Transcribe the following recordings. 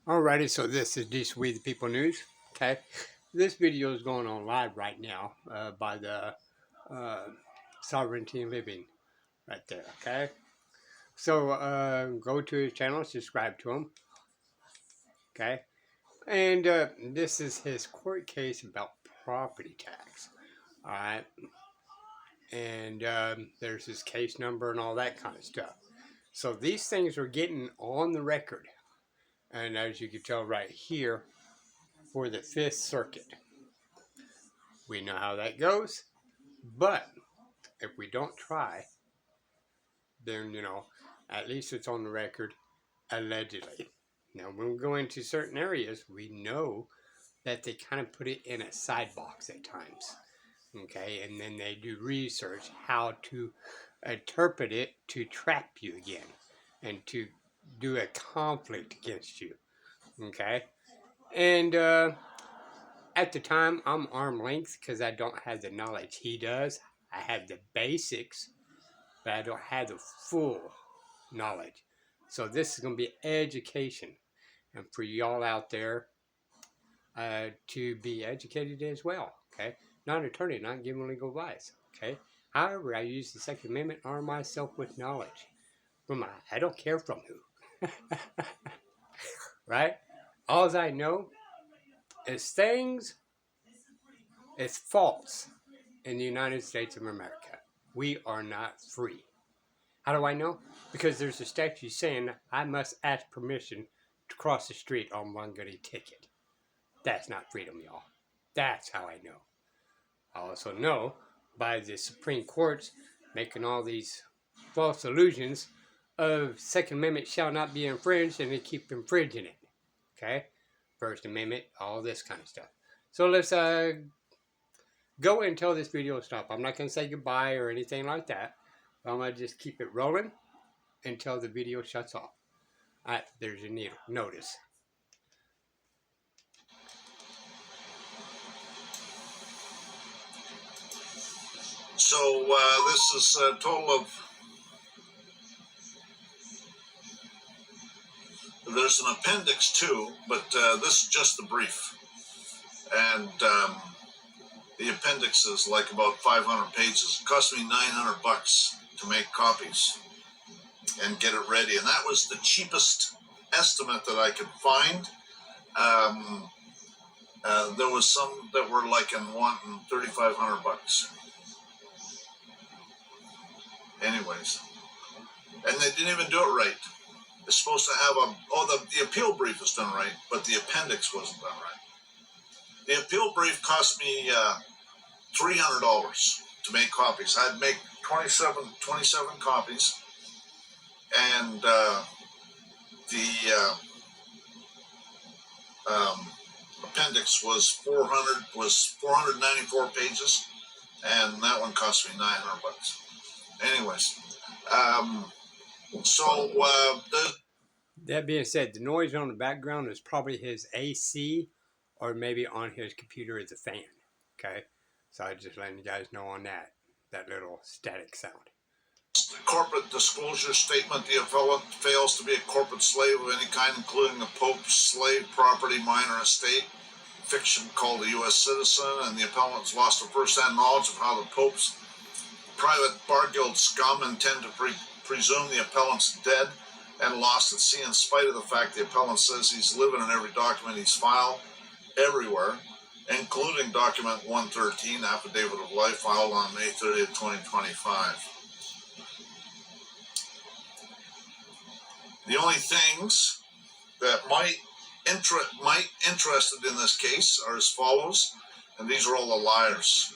Alrighty, so this is This We the People News. Okay, this video is going on live right now by the uh, Sovereignty Living right there. Okay, so go to his channel, subscribe to him. Okay, and this is his court case about property tax. All right, and there's his case number and all that kind of stuff. So these things are getting on the record, and as you can tell right here, for the Fifth Circuit. We know how that goes, but if we don't try, then, at least it's on the record, allegedly. Now, when we go into certain areas, we know that they kind of put it in a side box at times, okay? And then they do research how to interpret it to trap you again and to do a conflict against you, okay? And at the time, I'm arm length because I don't have the knowledge he does. I have the basics, but I don't have the full knowledge. So this is going to be education. And for y'all out there to be educated as well, okay? Not an attorney, not giving legal advice, okay? However, I use the Second Amendment, arm myself with knowledge. I don't care from who. Right? All I know is things is false in the United States of America. We are not free. How do I know? Because there's a statute saying I must ask permission to cross the street on one goody ticket. That's not freedom, y'all. That's how I know. I also know by the Supreme Court's making all these false illusions of Second Amendment shall not be infringed, and they keep infringing it. Okay? First Amendment, all this kind of stuff. So let's go until this video stops. I'm not going to say goodbye or anything like that. I'm going to just keep it rolling until the video shuts off. Alright, there's your needle. Notice. So this is a total of, there's an appendix too, but this is just the brief. And the appendix is like about 500 pages. It cost me $900 to make copies and get it ready. And that was the cheapest estimate that I could find. There was some that were like wanting $3,500. Anyways, and they didn't even do it right. It's supposed to have the appeal brief is done right, but the appendix wasn't done right. The appeal brief cost me $300 to make copies. I'd make 27 copies, and the appendix was 494 pages, and that one cost me $900. Anyways, that being said, the noise on the background is probably his AC, or maybe on his computer is a fan. Okay, so I just letting you guys know on that little static sound. Corporate disclosure statement: the appellant fails to be a corporate slave of any kind, including the Pope's slave property, minor estate, fiction called a U.S. citizen, and the appellant has lost a first-hand knowledge of how the Pope's private bar guild scum intend to presume the appellant's dead and lost at sea, in spite of the fact the appellant says he's living in every document he's filed everywhere, including document 113, affidavit of life, filed on May 30th, 2025. The only things that might interested in this case are as follows, and these are all the liars.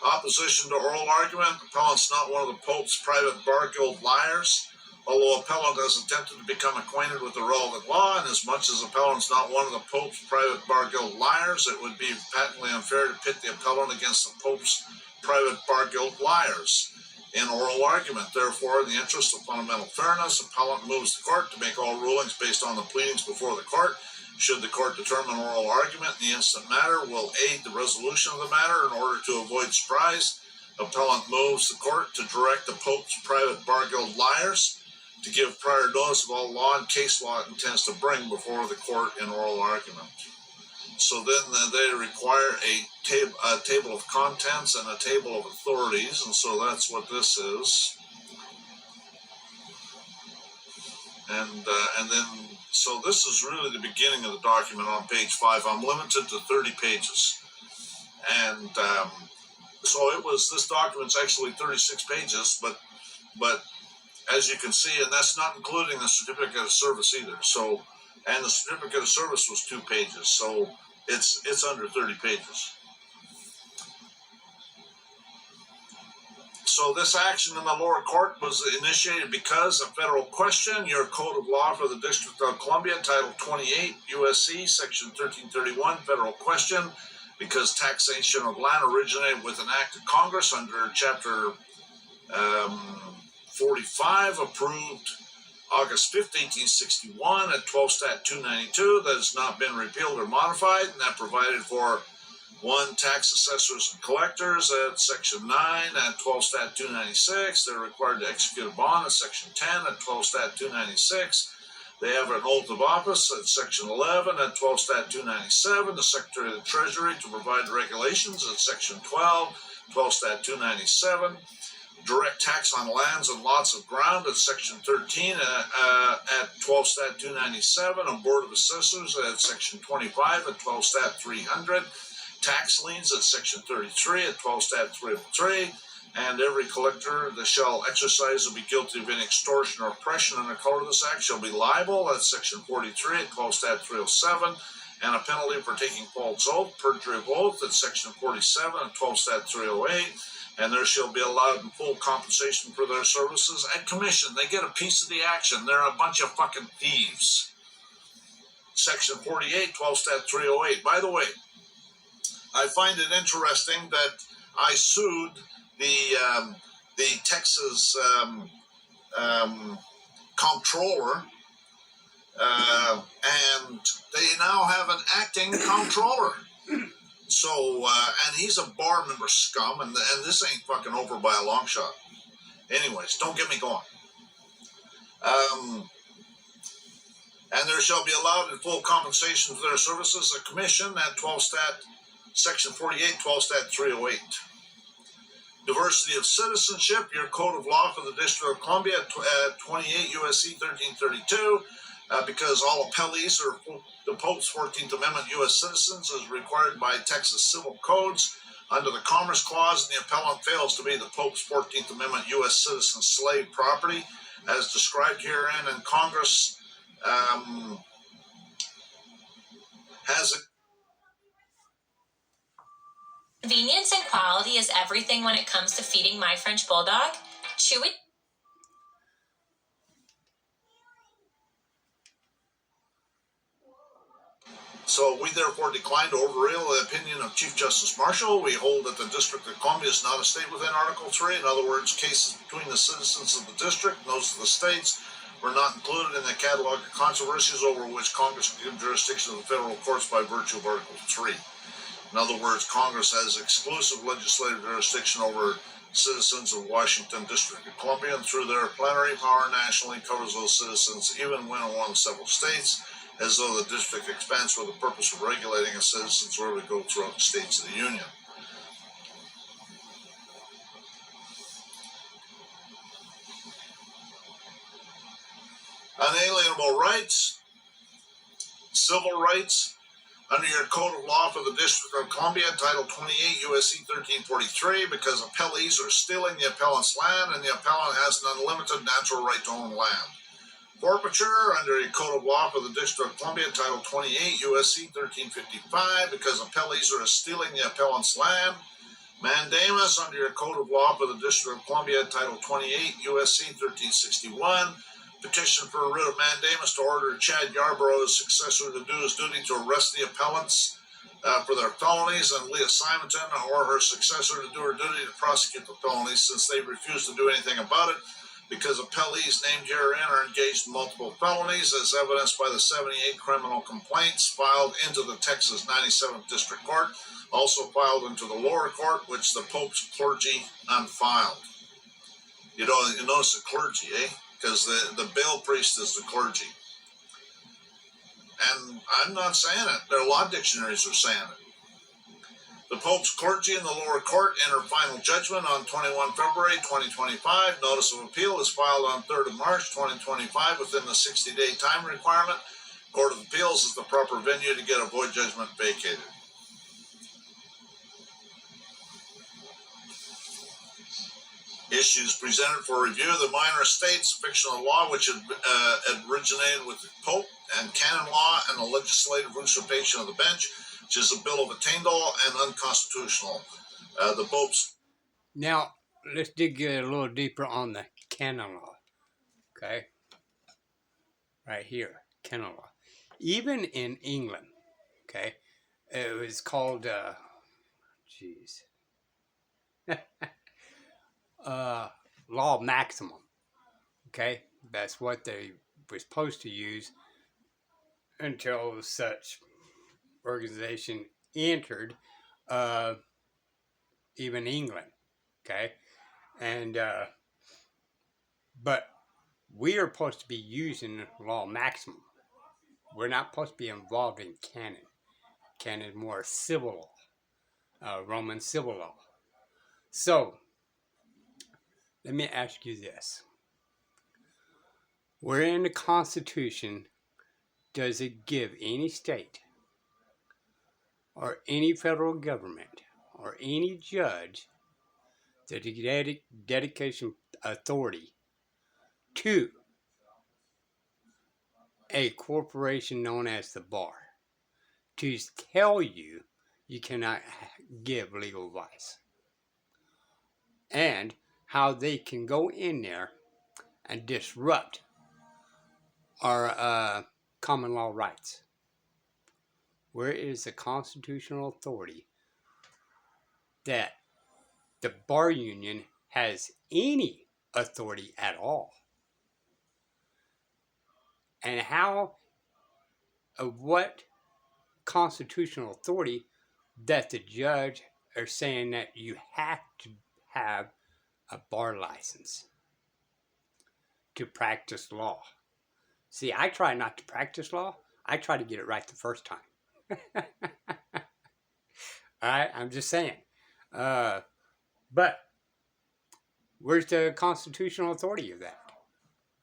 Opposition to oral argument: appellant's not one of the Pope's private bar guild liars. Although appellant has attempted to become acquainted with the relevant law, and as much as appellant's not one of the Pope's private bar guild liars, it would be patently unfair to pit the appellant against the Pope's private bar guild liars in oral argument. Therefore, in the interest of fundamental fairness, appellant moves the court to make all rulings based on the pleadings before the court. Should the court determine oral argument in the instant matter will aid the resolution of the matter, in order to avoid surprise, appellant moves the court to direct the Pope's private bar guild liars to give prior notice of all law and case law it intends to bring before the court in oral argument. So then they require a table of contents and a table of authorities, and so that's what this is. And then, so this is really the beginning of the document on page 5. I'm limited to 30 pages. And so this document's actually 36 pages, but as you can see, and that's not including the certificate of service either. So, and the certificate of service was 2 pages, so it's under 30 pages. So this action in the lower court was initiated because a federal question, your Code of Law for the District of Columbia, Title 28, USC, Section 1331, federal question, because taxation of land originated with an act of Congress under Chapter 45, approved August 5th, 1861 at 12 Stat 292, that has not been repealed or modified, and that provided for 1. Tax assessors and collectors at Section 9 at 12 Stat 296. They're required to execute a bond at Section 10 at 12 Stat 296. They have an oath of office at Section 11 at 12 Stat 297. The Secretary of the Treasury to provide regulations at Section 12, 12 Stat 297. Direct tax on lands and lots of ground at Section 13 at 12 Stat 297. A Board of Assessors at Section 25 at 12 Stat 300. Tax liens at Section 33 at 12 Stat 303, and every collector that shall exercise or be guilty of any extortion or oppression under color of this act shall be liable at Section 43 at 12 Stat 307, and a penalty for taking false oath, perjury of oath at Section 47 at 12 Stat 308, and there shall be allowed in full compensation for their services and commission. They get a piece of the action. They're a bunch of fucking thieves. Section 48, 12 Stat 308. By the way, I find it interesting that I sued the Texas comptroller, and they now have an acting comptroller. So, and he's a bar member scum, and this ain't fucking over by a long shot. Anyways, don't get me going. And there shall be allowed in full compensation for their services a commission at 12 Stat Section 48, 12 Stat 308. Diversity of citizenship, your Code of Law for the District of Columbia, 28 USC 1332, because all appellees are the Pope's 14th Amendment U.S. citizens as required by Texas civil codes under the Commerce Clause, and the appellant fails to be the Pope's 14th Amendment U.S. citizen slave property as described herein, and Congress has a Convenience and quality is everything when it comes to feeding my French Bulldog. Chewy. So we therefore decline to overrule the opinion of Chief Justice Marshall. We hold that the District of Columbia is not a state within Article 3. In other words, cases between the citizens of the district and those of the states were not included in the catalog of controversies over which Congress can give jurisdiction to the federal courts by virtue of Article 3. In other words, Congress has exclusive legislative jurisdiction over citizens of Washington District of Columbia, and through their plenary power nationally covers those citizens even when in one of several states, as though the district expands for the purpose of regulating its citizens wherever they go throughout the states of the Union. Unalienable rights, civil rights, under your Code of Law for the District of Columbia, Title 28, USC 1343, because appellees are stealing the appellant's land and the appellant has an unlimited natural right to own land. Forfeiture, under your Code of Law for the District of Columbia, Title 28, USC 1355, because appellees are stealing the appellant's land. Mandamus, under your Code of Law for the District of Columbia, Title 28, USC 1361, petition for a writ of mandamus to order Chad Yarborough, his successor, to do his duty to arrest the appellants for their felonies, and Leah Simonton or her successor to do her duty to prosecute the felonies, since they refuse to do anything about it, because appellees named herein are engaged in multiple felonies, as evidenced by the 78 criminal complaints filed into the Texas 97th District Court, also filed into the lower court, which the Pope's clergy unfiled. You notice the clergy, eh? because the bail priest is the clergy. And I'm not saying it. Their law dictionaries are saying it. The Pope's clergy in the lower court enter final judgment on 21 February 2025. Notice of appeal is filed on 3rd of March 2025 within the 60-day time requirement. Court of Appeals is the proper venue to get a void judgment vacated. Issues presented for review: the minor estates, fictional law which originated with the Pope, and canon law and the legislative usurpation of the bench, which is a bill of attainder and unconstitutional. The Pope's. Now, let's dig a little deeper on the canon law. Okay? Right here, canon law. Even in England, okay, it was called, law maximum. Okay? That's what they were supposed to use until such organization entered even England. Okay? And, but we are supposed to be using law maximum. We're not supposed to be involved in canon. Canon is more civil law, Roman civil law. So, let me ask you this. Where in the Constitution does it give any state or any federal government or any judge the dedication authority to a corporation known as the bar to tell you you cannot give legal advice, and how they can go in there and disrupt our common law rights? Where is the constitutional authority that the bar union has any authority at all? And how, of what constitutional authority that the judge are saying that you have to have a bar license to practice law? See, I try not to practice law. I try to get it right the first time. All right, I'm just saying. But where's the constitutional authority of that?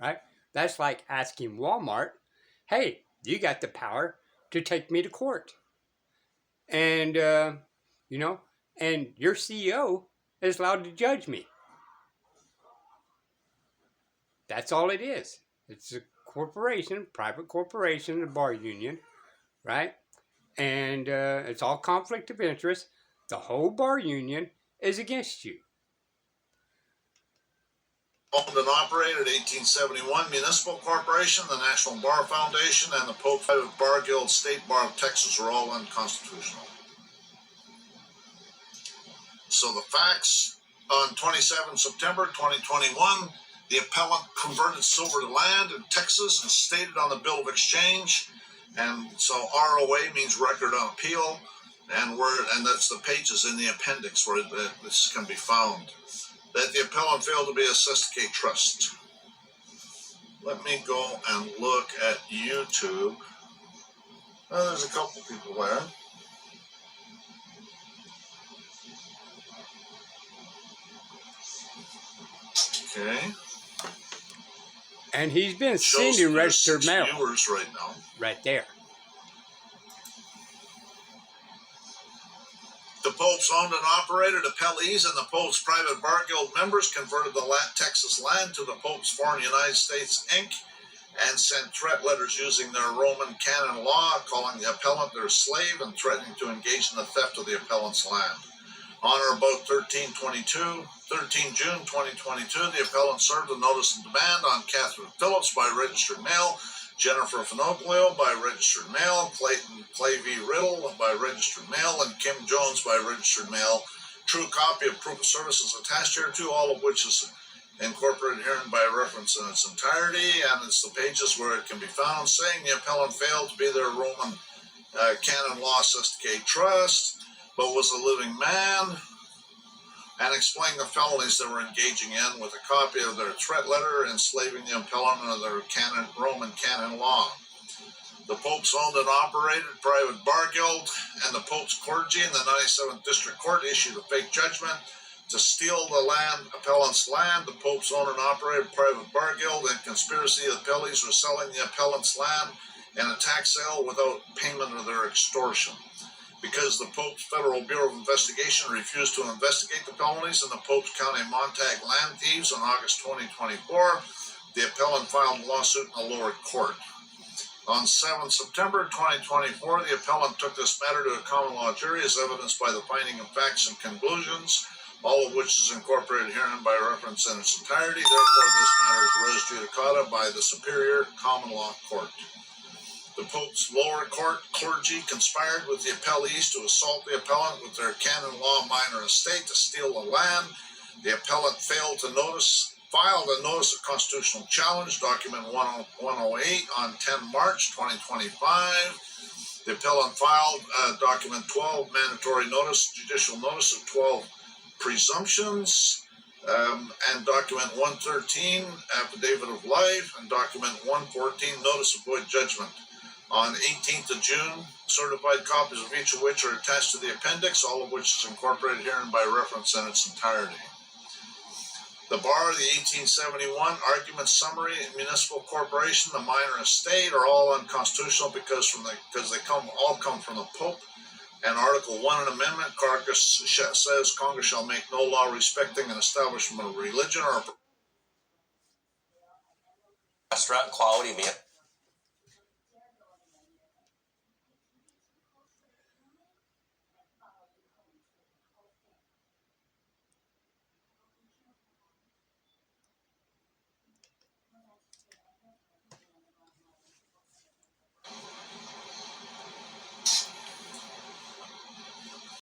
Right? That's like asking Walmart, hey, you got the power to take me to court. And, and your CEO is allowed to judge me. That's all it is. It's a corporation, private corporation, a bar union, right? And it's all conflict of interest. The whole bar union is against you. Owned and operated 1871 Municipal Corporation, the National Bar Foundation, and the Pope Private Bar Guild State Bar of Texas are all unconstitutional. So the facts: on 27 September 2021, the appellant converted silver to land in Texas and stated on the bill of exchange, and so ROA means record on appeal, and that's the pages in the appendix where this can be found, that the appellant failed to be assessed to trust. Let me go and look at YouTube. Well, there's a couple people there. Okay. And he's been sending registered mail. Viewers right now. Right there. The Pope's owned and operated appellees and the Pope's private bar guild members converted the Texas land to the Pope's Foreign United States Inc. and sent threat letters using their Roman canon law, calling the appellant their slave and threatening to engage in the theft of the appellant's land. On or about 13 June 2022, the appellant served a notice of demand on Catherine Phillips by registered mail, Jennifer Finoglio by registered mail, Clayton Clavey Riddle by registered mail, and Kim Jones by registered mail. True copy of proof of service is attached here too, all of which is incorporated herein by reference in its entirety, and it's the pages where it can be found, saying the appellant failed to be their Roman canon law cesticate trust, but was a living man and explain the felonies they were engaging in with a copy of their threat letter enslaving the appellant under their Roman canon law. The Popes owned and operated private bar guild, and the Pope's clergy in the 97th District Court issued a fake judgment to steal the appellant's land. The Pope's owned and operated private bar guild and conspiracy appellees were selling the appellant's land in a tax sale without payment of their extortion. Because the Pope's Federal Bureau of Investigation refused to investigate the felonies and the Pope's County Montag land thieves in August 2024, the appellant filed a lawsuit in the lower court. On 7 September 2024, the appellant took this matter to a common law jury as evidenced by the finding of facts and conclusions, all of which is incorporated herein by reference in its entirety. Therefore, this matter is res judicata by the Superior Common Law Court. The Pope's lower court clergy conspired with the appellees to assault the appellant with their canon law minor estate to steal the land. The appellant failed to filed a notice of constitutional challenge, document 108, on 10 March 2025. The appellant filed document 12, mandatory notice, judicial notice of 12 presumptions, and document 113, affidavit of life, and document 114, notice of void judgment. On 18th of June, certified copies of each of which are attached to the appendix, all of which is incorporated herein by reference in its entirety. The bar, the 1871 argument summary, municipal corporation, the minor estate are all unconstitutional because they all come from the Pope. And Article 1 an amendment, Congress says Congress shall make no law respecting an establishment of religion or restaurant quality meal.